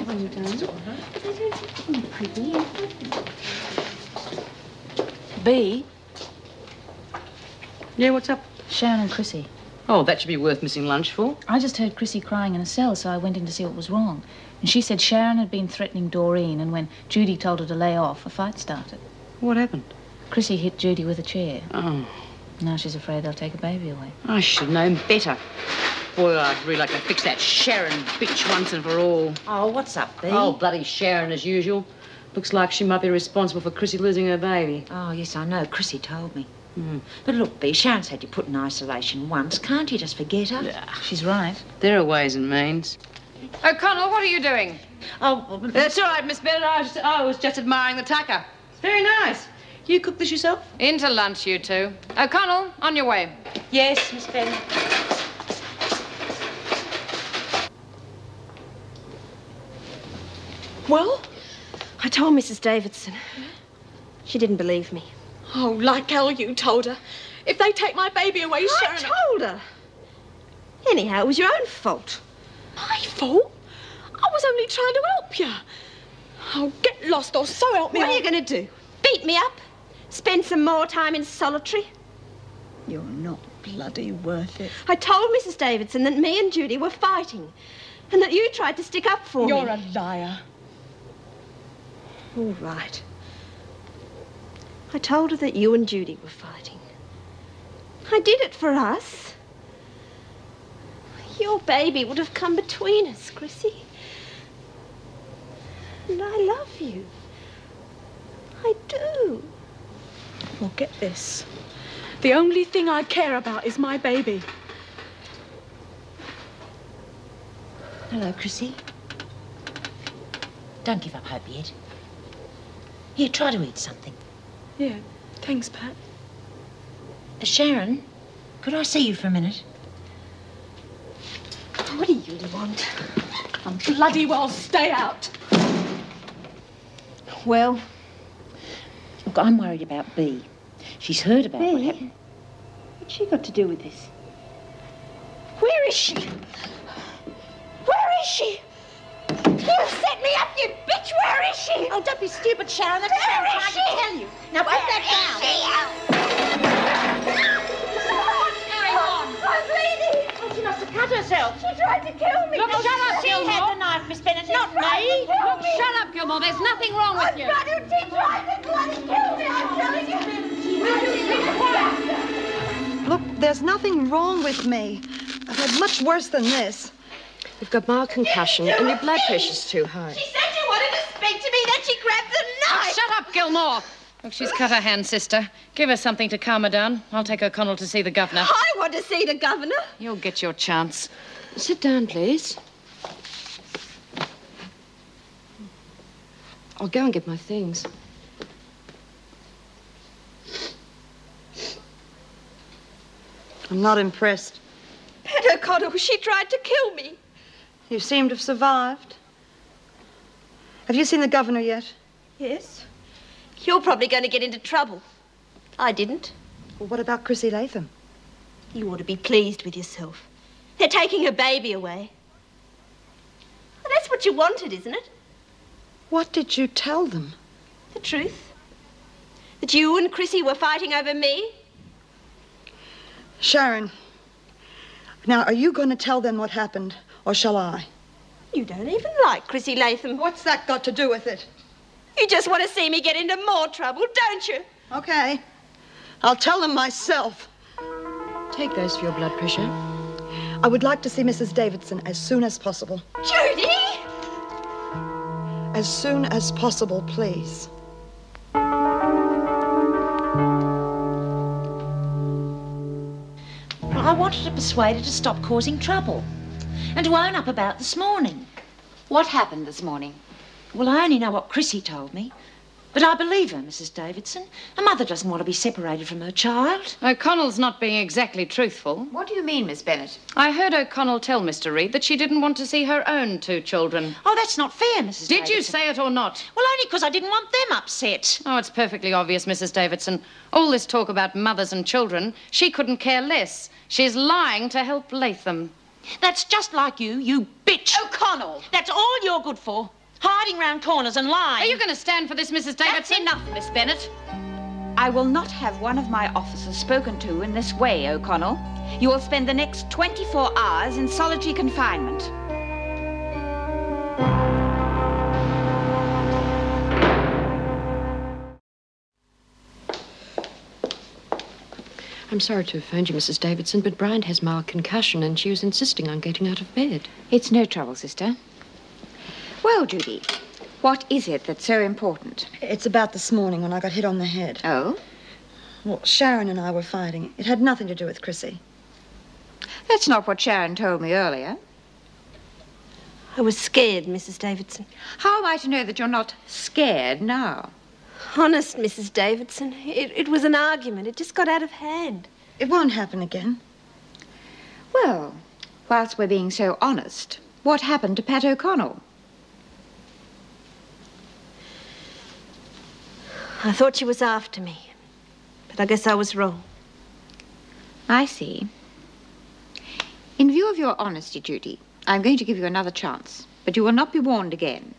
Well done. But they don't seem to be pretty. B? Yeah, what's up? Sharon and Chrissy. Oh, that should be worth missing lunch for. I just heard Chrissy crying in a cell, so I went in to see what was wrong. And she said Sharon had been threatening Doreen, and when Judy told her to lay off, a fight started. What happened? Chrissy hit Judy with a chair. Oh. Now she's afraid they'll take her baby away. I should have known better. Boy, I'd really like to fix that Sharon bitch once and for all. Oh, what's up, B? Oh, bloody Sharon as usual. Looks like she might be responsible for Chrissy losing her baby. Oh, yes, I know. Chrissy told me. Mm. But look, B, Sharon's had you put in isolation once. Can't you just forget her? Yeah. She's right. There are ways and means. O'Connell, what are you doing? Oh, that's all right, Miss Bennett. I was just admiring the tucker. It's very nice. You cook this yourself? Into lunch, you two. O'Connell, on your way. Yes, Miss Bennett. Well, I told Mrs. Davidson. She didn't believe me. Oh, like hell you told her. If they take my baby away, Sharon... I told her. Anyhow, it was your own fault. My fault? I was only trying to help you. Oh, get lost or so help me. What are you going to do? Beat me up? Spend some more time in solitary? You're not bloody worth it. I told Mrs. Davidson that me and Judy were fighting and that you tried to stick up for me. You're a liar. All right. I told her that you and Judy were fighting. I did it for us. Your baby would have come between us, Chrissy. And I love you. I do. Well, get this. The only thing I care about is my baby. Hello, Chrissy. Don't give up hope yet. Here, try to eat something. Yeah, thanks, Pat. Sharon, could I see you for a minute? What do you want? I'm bloody well stay out. Well, look, I'm worried about B. She's heard about what happened. What's she got to do with this? Where is she? Where is she? You set me up, you bitch! Where is she? Oh, don't be stupid, Sharon. That's what I'm trying to tell you. Now, put that down. What's going on? I'm bleeding. Oh, she must have cut herself. She tried to kill me. Look, shut up, She Gilmore. had the knife, Miss Bennett, not tried me. to kill Look, me. shut up, Gilmore. There's nothing wrong with you. She tried to bloody kill me. I'm telling you. Look, there's nothing wrong with me. I've had much worse than this. You've got mild concussion and your blood pressure's too high. She said she wanted to speak to me, then she grabbed the knife. Shut up, Gilmore. Look, she's cut her hand, sister. Give her something to calm her down. I'll take O'Connell to see the governor. I want to see the governor. You'll get your chance. Sit down, please. I'll go and get my things. I'm not impressed. Pat O'Connell, she tried to kill me. You seem to have survived. Have you seen the governor yet? Yes. You're probably going to get into trouble. I didn't. Well, what about Chrissy Latham? You ought to be pleased with yourself. They're taking her baby away. Well, that's what you wanted, isn't it? What did you tell them? The truth. That you and Chrissy were fighting over me. Sharon, now, are you going to tell them what happened, or shall I? You don't even like Chrissy Latham. What's that got to do with it? You just want to see me get into more trouble, don't you? Okay. I'll tell them myself. Take those for your blood pressure. I would like to see Mrs. Davidson as soon as possible. Judy! As soon as possible, please. Well, I wanted to persuade her to stop causing trouble and to own up about this morning. What happened this morning? Well, I only know what Chrissy told me. But I believe her, Mrs. Davidson. A mother doesn't want to be separated from her child. O'Connell's not being exactly truthful. What do you mean, Miss Bennett? I heard O'Connell tell Mr. Reed that she didn't want to see her own two children. Oh, that's not fair, Mrs. Did Davidson. you say it or not? Well, only because I didn't want them upset. Oh, it's perfectly obvious, Mrs. Davidson. All this talk about mothers and children, she couldn't care less. She's lying to help Latham. That's just like you, you bitch. O'Connell! That's all you're good for. Hiding round corners and lying. Are you going to stand for this, Mrs. Davidson? That's enough, Miss Bennett. I will not have one of my officers spoken to in this way, O'Connell. You will spend the next 24 hours in solitary confinement. I'm sorry to have phoned you, Mrs. Davidson, but Bryant has mild concussion and she was insisting on getting out of bed. It's no trouble, sister. Well, Judy, what is it that's so important? It's about this morning when I got hit on the head. Oh? Well, Sharon and I were fighting. It had nothing to do with Chrissy. That's not what Sharon told me earlier. I was scared, Mrs. Davidson. How am I to know that you're not scared now? Honest, Mrs. Davidson, it was an argument. It just got out of hand. It won't happen again. Well, whilst we're being so honest, what happened to Pat O'Connell? I thought she was after me, but I guess I was wrong. I see. In view of your honesty, Judy, I'm going to give you another chance, but you will not be warned again.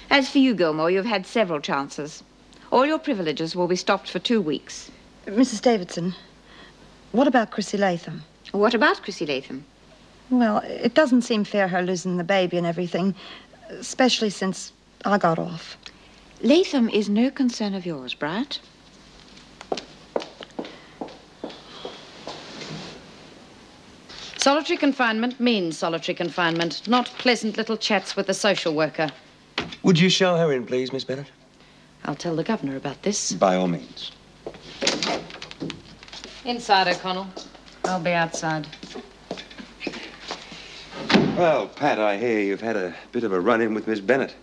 As for you, Gilmore, you've had several chances. All your privileges will be stopped for 2 weeks. Mrs. Davidson, what about Chrissy Latham? What about Chrissy Latham? Well, it doesn't seem fair her losing the baby and everything, especially since I got off. Latham is no concern of yours, Bryant. Solitary confinement means solitary confinement, not pleasant little chats with the social worker. Would you show her in, please, Miss Bennett? I'll tell the governor about this. By all means. Inside, O'Connell. I'll be outside. Well, Pat, I hear you've had a bit of a run-in with Miss Bennett.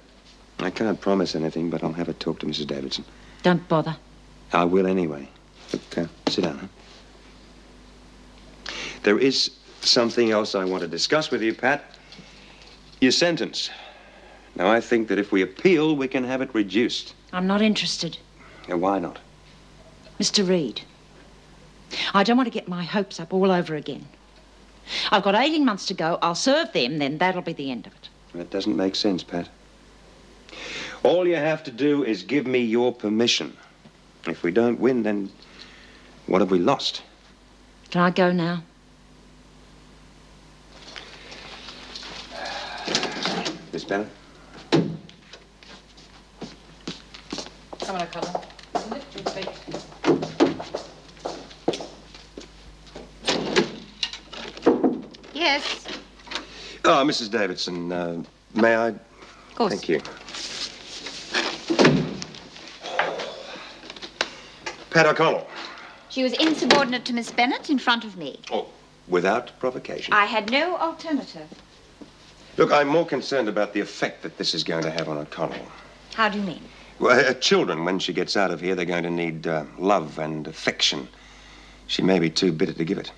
I can't promise anything, but I'll have a talk to Mrs. Davidson. Don't bother. I will anyway. Look, sit down, huh? There is something else I want to discuss with you, Pat. Your sentence. Now, I think that if we appeal, we can have it reduced. I'm not interested. Why not? Mr. Reed, I don't want to get my hopes up all over again. I've got 18 months to go. I'll serve them, then that'll be the end of it. That doesn't make sense, Pat. All you have to do is give me your permission. If we don't win, then what have we lost? Can I go now? Miss Bennett? Come on, O'Connell. Lift your feet. Yes. Oh, Mrs. Davidson, may I? Of course. Thank you. Pat O'Connell. She was insubordinate to Miss Bennett in front of me. Oh, without provocation. I had no alternative. Look, I'm more concerned about the effect that this is going to have on O'Connell. How do you mean? Well, her children, when she gets out of here, they're going to need love and affection. She may be too bitter to give it.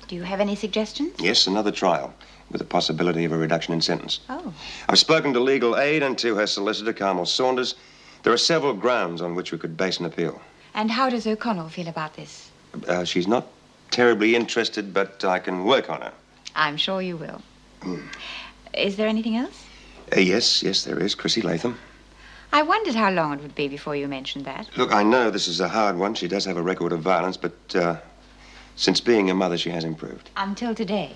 Do you have any suggestions? Yes, another trial, with the possibility of a reduction in sentence. Oh. I've spoken to legal aid and to her solicitor, Carmel Saunders. There are several grounds on which we could base an appeal. And how does O'Connell feel about this? She's not terribly interested, but I can work on her. I'm sure you will. Is there anything else? Yes, there is. Chrissy Latham. I wondered how long it would be before you mentioned that. Look, I know this is a hard one. She does have a record of violence, but since being a mother, she has improved. Until today.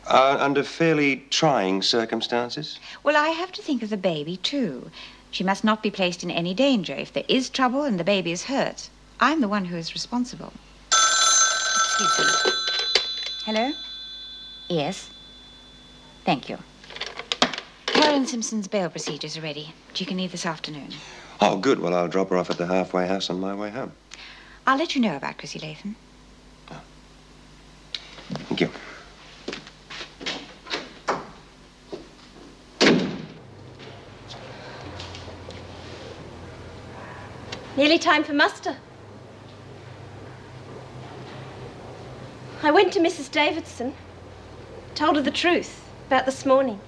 Under fairly trying circumstances? Well, I have to think of the baby, too. She must not be placed in any danger. If there is trouble and the baby is hurt, I'm the one who is responsible. Excuse me. Hello? Yes. Thank you. Karen Simpson's bail procedures are ready. She can leave this afternoon. Oh, good. Well, I'll drop her off at the halfway house on my way home. I'll let you know about Chrissy Latham. Thank you. Nearly time for muster. I went to Mrs. Davidson, told her the truth about this morning.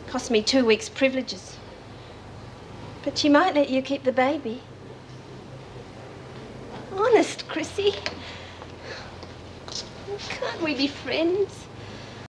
Cost me 2 weeks' privileges. But she might let you keep the baby. Honest, Chrissy. Can't we be friends?